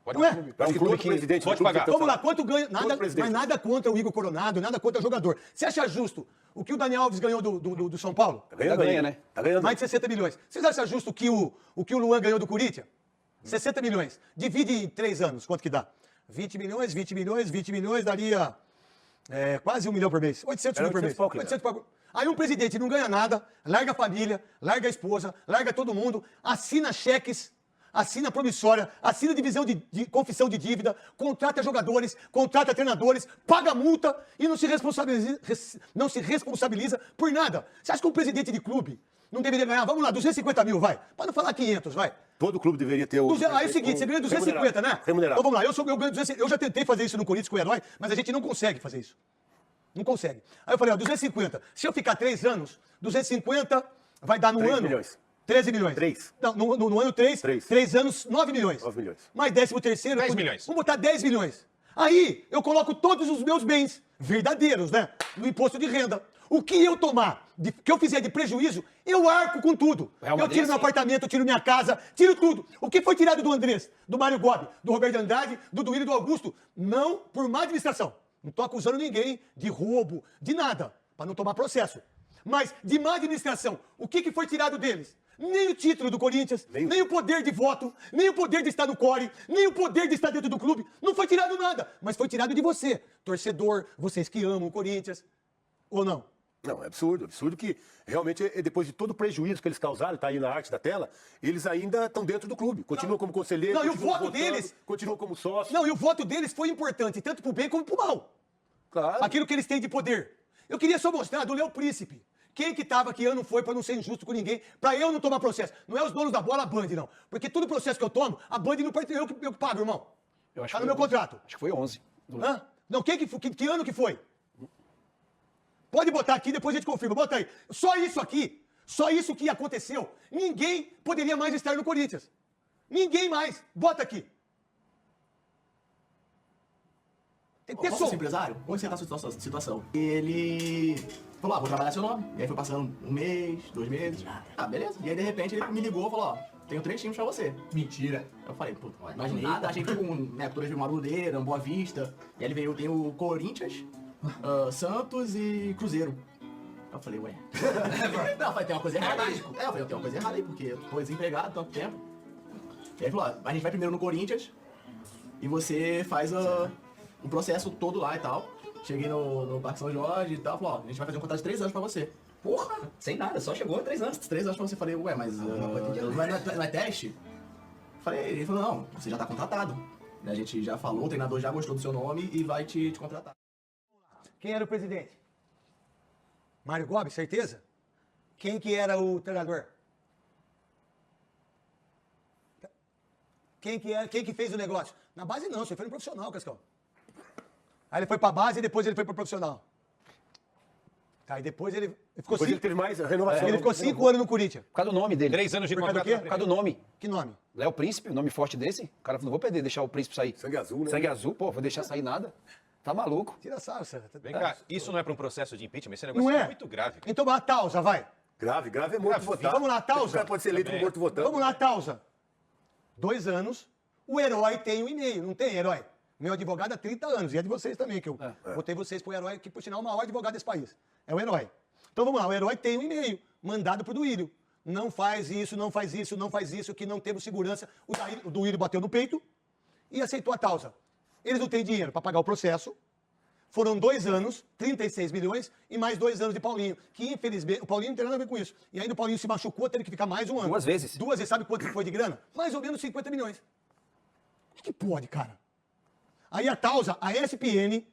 Pode Não é? Acho que todo presidente pode do clube pagar. tem Vamos lá, que quanto ganha? Nada, Todo presidente. mas nada contra o Igor Coronado, nada contra o jogador. Você acha justo o que o Daniel Alves ganhou do São Paulo? Tá ganhando Ainda ganha, aí. né? Tá ganhando. Mais de 60 milhões. Vocês acham justo o que o Luan ganhou do Corinthians? 60 milhões. Divide em 3 anos, quanto que dá? 20 milhões, 20 milhões, 20 milhões, daria quase 1 milhão por mês. 800 mil por mês. 800 pouco, 800 pouco. Aí um presidente não ganha nada, larga a família, larga a esposa, larga todo mundo, assina cheques, assina promissória, assina divisão de confissão de dívida, contrata jogadores, contrata treinadores, paga multa e não se responsabiliza por nada. Você acha que um presidente de clube não deveria ganhar, vamos lá, 250 mil, vai. Para não falar 500, vai. Todo clube deveria ter o... Aí é o seguinte, você ganha 250, né? Remunerado. Então vamos lá, eu ganho 250. Eu já tentei fazer isso no Corinthians com o Herói, mas a gente não consegue fazer isso. Não consegue. Aí eu falei, ó, 250. Se eu ficar 3 anos, 250 vai dar no 13 ano... milhões. 13 milhões. 3. Não, no ano 3, 3 anos, 9 milhões. 9 milhões. Mais 13º... 10 milhões. Vamos botar 10 milhões. Aí eu coloco todos os meus bens verdadeiros, né? No imposto de renda. O que eu tomar, que eu fizer de prejuízo, eu arco com tudo. Real Eu Madrid, tiro meu assim. apartamento, eu tiro minha casa, tiro tudo. O que foi tirado do Andrés, do Mário Gobi, do Roberto Andrade, do Duílio e do Augusto, não por má administração. Não estou acusando ninguém de roubo, de nada, para não tomar processo. Mas de má administração, o que foi tirado deles? Nem o título do Corinthians, nem o poder de voto, nem o poder de estar no core, nem o poder de estar dentro do clube. Não foi tirado nada, mas foi tirado de você, torcedor, vocês que amam o Corinthians, ou não? Não, é absurdo. Absurdo que realmente, depois de todo o prejuízo que eles causaram, tá aí na arte da tela, eles ainda estão dentro do clube. Continuam como conselheiro, Não, e o continuam voto votando, deles- continuam como sócio. Não, e o voto deles foi importante, tanto pro bem como pro mal. Claro. Aquilo que eles têm de poder. Eu queria só mostrar do Léo Príncipe. Quem que tava que ano foi pra não ser injusto com ninguém, pra eu não tomar processo. Não é os donos da bola, a Band, não. Porque todo processo que eu tomo, a Band não pode eu que pago, irmão. Eu acho Tá que no foi meu 11. contrato. Acho que foi 11. Hã? Não, que ano que foi? Pode botar aqui, depois a gente confirma. Bota aí. Só isso aqui, só isso que aconteceu, ninguém poderia mais estar no Corinthians. Ninguém mais. Bota aqui. Tem que ter Posso som. ser empresário? Como você tá a sua situação? E ele falou, vou trabalhar seu nome. E aí foi passando 1 mês, 2 meses. Ah, beleza. E aí de repente ele me ligou e falou, tenho 3 times pra você. Mentira. Eu falei, pô, imaginei, achei que com culturas de Madureira, Boa Vista. E aí ele veio, tem o Corinthians, Santos e Cruzeiro. Eu falei, ué. Não, eu falei, tem uma coisa errada aí. Eu falei, tem uma coisa errada aí, porque eu tô desempregado há tanto tempo. E aí ele falou, a gente vai primeiro no Corinthians e você faz o processo todo lá e tal. Cheguei no Parque São Jorge e tal, falou, a gente vai fazer um contrato de 3 anos pra você. Porra, sem nada, só chegou há 3 anos. 3 anos pra você. Falei, ué, mas não é teste? Ele falou, não, você já tá contratado. A gente já falou, o treinador já gostou do seu nome e vai te contratar. Quem era o presidente? Mário Gobi, certeza? Quem que era o treinador? Quem que fez o negócio? Na base não, você foi no profissional, Cascão. Aí ele foi pra base e depois ele foi pro profissional. Tá, e depois ele ficou Depois ele teve mais renovação. ele ficou 5 anos no Corinthians. Por causa do nome dele. 3 anos de Por causa do contrato. quê? Por causa do nome. Que nome? Léo Príncipe, nome forte desse. O cara falou, não vou perder, deixar o Príncipe sair. Sangue azul, né? Sangue azul, pô, vou deixar sair nada. Tá maluco. Tira sarro, você. Vem cá, isso não é para um processo de impeachment? Esse negócio Não é? muito grave. Então a Tausa, vai. Grave é morto Grave. votado. Vamos lá, O Tausa. cara pode ser eleito como morto votando. Vamos lá, Tausa. 2 anos, o Herói tem 1 e-mail, não tem, Herói? Meu advogado há 30 anos, e é de vocês também, que eu botei vocês pro Herói, que por sinal é o maior advogado desse país. É o Herói. Então vamos lá, o Herói tem 1 e-mail, mandado pro Duílio. Não faz isso, não faz isso, não faz isso, que não temos segurança. O Duílio bateu no peito e aceitou a Tausa. Eles não têm dinheiro para pagar o processo. Foram 2 anos, 36 milhões e mais 2 anos de Paulinho, que infelizmente, o Paulinho não tem nada a ver com isso. E ainda o Paulinho se machucou, teve que ficar mais 1 ano. 2 vezes. 2 vezes, sabe quanto foi de grana? Mais ou menos 50 milhões. O que pode, cara? Aí a Tausa, a ESPN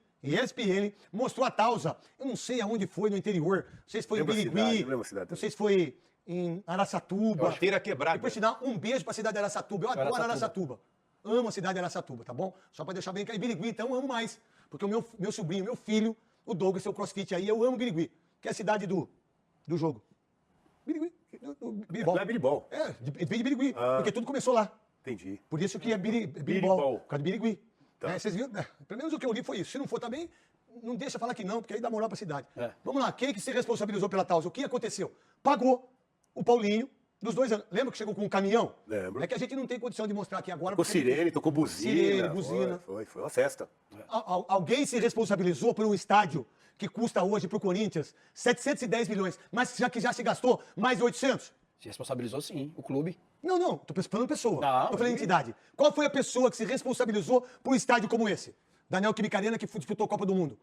mostrou a Tausa. Eu não sei aonde foi no interior. Não sei se foi em Lembra a Birigui, cidade, lembra a cidade não sei se foi em Araçatuba. Feira quebrada. E por sinal, um beijo pra cidade de Araçatuba. Eu adoro Araçatuba. Amo a cidade de Araçatuba, tá bom? Só pra deixar bem claro. E Birigui, então, amo mais. Porque o meu sobrinho, meu filho, o Douglas, seu crossfit aí, eu amo Birigui, que é a cidade do jogo. Birigui. Biribol. Lá é Biribol. É, vem de Birigui, porque tudo começou lá. Entendi. Por isso que é Biribol, Biribol. por causa de Birigui. Tá. Vocês viram? Pelo menos o que eu li foi isso. Se não for também, não deixa falar que não, porque aí dá moral pra cidade. Vamos lá, quem que se responsabilizou pela Tausa? O que aconteceu? Pagou o Paulinho Dos 2 anos. Lembra que chegou com um caminhão? Lembro. É que a gente não tem condição de mostrar aqui agora. Tocou porque- sirene, tocou buzina. Sirene, buzina. Foi uma festa. Alguém se responsabilizou por um estádio que custa hoje pro Corinthians 710 milhões, mas já se gastou mais de 800? Se responsabilizou sim, o clube. Não, tô falando pessoa. Não, Tô falando sim. entidade. Qual foi a pessoa que se responsabilizou por um estádio como esse? Daniel Quimicarena, que disputou a Copa do Mundo.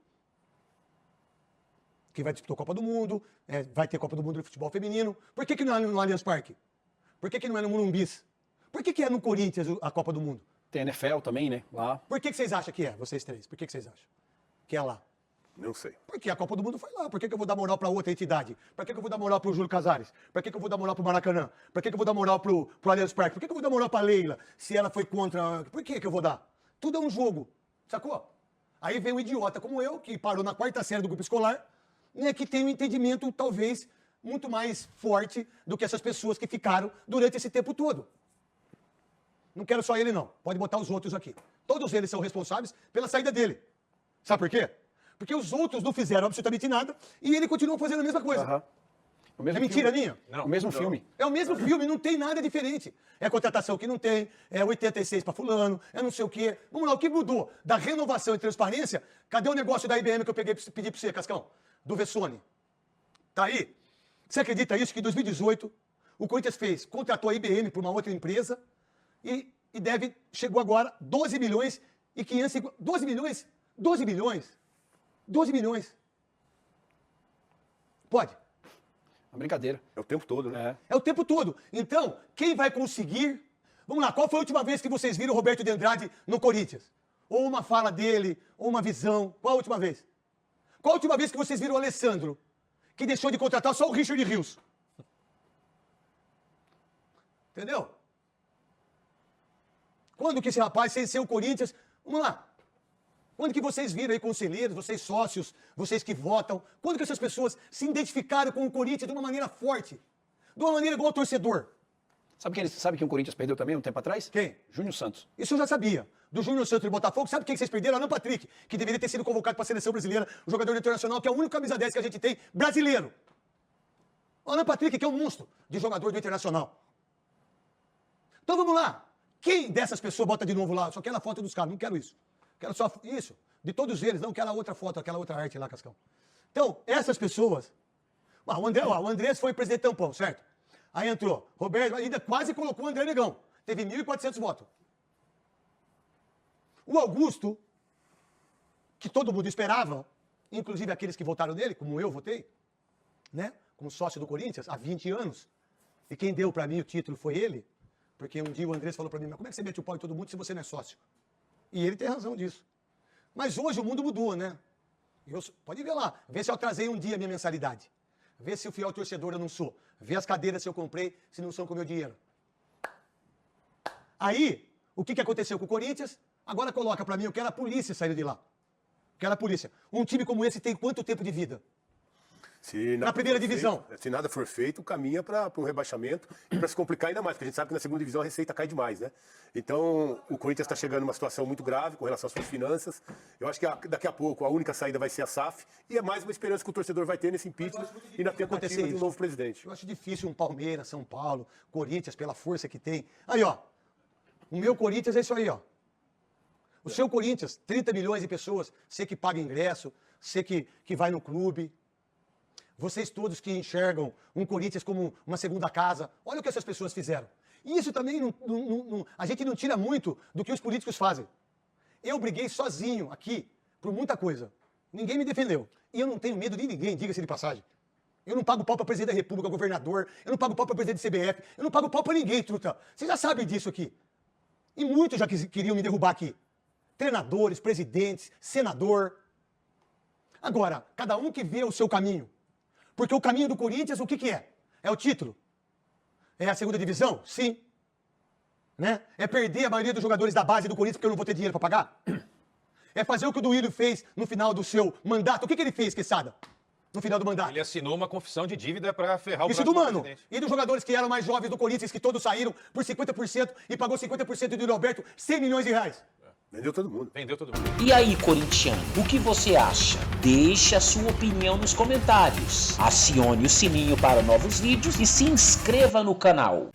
Que vai disputar a Copa do Mundo, vai ter Copa do Mundo de futebol feminino. Por que não é no Allianz Parque? Por que não é no Morumbis? Por que é no Corinthians a Copa do Mundo? Tem NFL também, né? Lá. Por que vocês acham que é, vocês três? Por que vocês acham que é lá? Não sei. Porque a Copa do Mundo foi lá. Por que eu vou dar moral para outra entidade? Por que eu vou dar moral pro Júlio Casares? Por que eu vou dar moral pro Maracanã? Por que eu vou dar moral pro Allianz Parque? Por que eu vou dar moral pra Leila se ela foi contra... Por que eu vou dar? Tudo é um jogo, sacou? Aí vem um idiota como eu, que parou na 4ª série do grupo escolar, né, que tem um entendimento, talvez, muito mais forte do que essas pessoas que ficaram durante esse tempo todo. Não quero só ele, não. Pode botar os outros aqui. Todos eles são responsáveis pela saída dele. Sabe por quê? Porque os outros não fizeram absolutamente nada e ele continua fazendo a mesma coisa. Aham. O mesmo É mentira filme. minha? O mesmo filme. É o mesmo filme, não tem nada diferente. É contratação que não tem, é 86 para fulano, é não sei o quê. Vamos lá, o que mudou da renovação e transparência? Cadê o negócio da IBM que eu pedi para você, Cascão? Do Vessone. Tá aí? Você acredita isso? Que em 2018 o Corinthians contratou a IBM por uma outra empresa e chegou agora 12 milhões e 500... 12 milhões? 12 milhões? 12 milhões. Pode. Uma brincadeira. É o tempo todo, né? É o tempo todo. Então, quem vai conseguir... Vamos lá, qual foi a última vez que vocês viram o Roberto de Andrade no Corinthians? Ou uma fala dele, ou uma visão. Qual a última vez? Qual a última vez que vocês viram o Alessandro, que deixou de contratar só o Richard Rios? Entendeu? Quando que esse rapaz, sem ser o Corinthians... Vamos lá. Quando que vocês viram aí, conselheiros, vocês sócios, vocês que votam, quando que essas pessoas se identificaram com o Corinthians de uma maneira forte? De uma maneira igual ao torcedor? Sabe quem o Corinthians perdeu também um tempo atrás? Quem? Júnior Santos. Isso eu já sabia. Do Júnior Santos e do Botafogo, sabe quem que vocês perderam? Alan Patrick, que deveria ter sido convocado para a seleção brasileira, o jogador internacional, que é o único camisa 10 que a gente tem, brasileiro. O Alan Patrick, que é um monstro de jogador do Internacional. Então vamos lá. Quem dessas pessoas bota de novo lá? Só quero a foto dos caras, não quero isso. Quero só isso. De todos eles, não quero a outra foto, aquela outra arte lá, Cascão. Então, essas pessoas... o Andrés foi presidente tampão, certo? Aí entrou. Roberto ainda quase colocou o André Negão. Teve 1.400 votos. O Augusto, que todo mundo esperava, inclusive aqueles que votaram nele, como eu votei, né? Como sócio do Corinthians, há 20 anos. E quem deu pra mim o título foi ele. Porque um dia o Andrés falou pra mim, mas como é que você mete o pau em todo mundo se você não é sócio? E ele tem razão disso. Mas hoje o mundo mudou, né? Pode ver lá, vê se eu atrasei um dia a minha mensalidade. Vê se o fiel torcedor eu não sou. Vê as cadeiras se eu comprei, se não são com o meu dinheiro. Aí, o que aconteceu com o Corinthians? Agora coloca pra mim, eu quero a polícia saindo de lá. Quero a polícia. Um time como esse tem quanto tempo de vida? Na primeira divisão. Se nada for feito, caminha para um rebaixamento e para se complicar ainda mais, porque a gente sabe que na segunda divisão a receita cai demais, né? Então, o Corinthians está chegando numa situação muito grave com relação às suas finanças. Eu acho que daqui a pouco a única saída vai ser a SAF e é mais uma esperança que o torcedor vai ter nesse impeachment e na tentativa de um novo presidente. Eu acho difícil um Palmeiras, São Paulo, Corinthians, pela força que tem. Aí, ó. O meu Corinthians é isso aí, ó. O seu Corinthians, 30 milhões de pessoas, você que paga ingresso, você que vai no clube. Vocês todos que enxergam um Corinthians como uma segunda casa, olha o que essas pessoas fizeram. E isso também, a gente não tira muito do que os políticos fazem. Eu briguei sozinho aqui por muita coisa. Ninguém me defendeu. E eu não tenho medo de ninguém, diga-se de passagem. Eu não pago pau para presidente da República, governador. Eu não pago pau para presidente do CBF. Eu não pago pau para ninguém, truta. Vocês já sabem disso aqui. E muitos já queriam me derrubar aqui. Treinadores, presidentes, senador. Agora, cada um que vê o seu caminho. Porque o caminho do Corinthians, o que é? É o título? É a segunda divisão? Sim. Né? É perder a maioria dos jogadores da base do Corinthians porque eu não vou ter dinheiro para pagar? É fazer o que o Duílio fez no final do seu mandato. O que ele fez, Quesada? No final do mandato? Ele assinou uma confissão de dívida para ferrar o Isso do próximo Mano. presidente. E dos jogadores que eram mais jovens do Corinthians, que todos saíram por 50% e pagou 50% do Roberto, 100 milhões de reais. Vendeu todo mundo. Vendeu todo mundo. E aí, corintiano, o que você acha? Deixe a sua opinião nos comentários. Acione o sininho para novos vídeos e se inscreva no canal.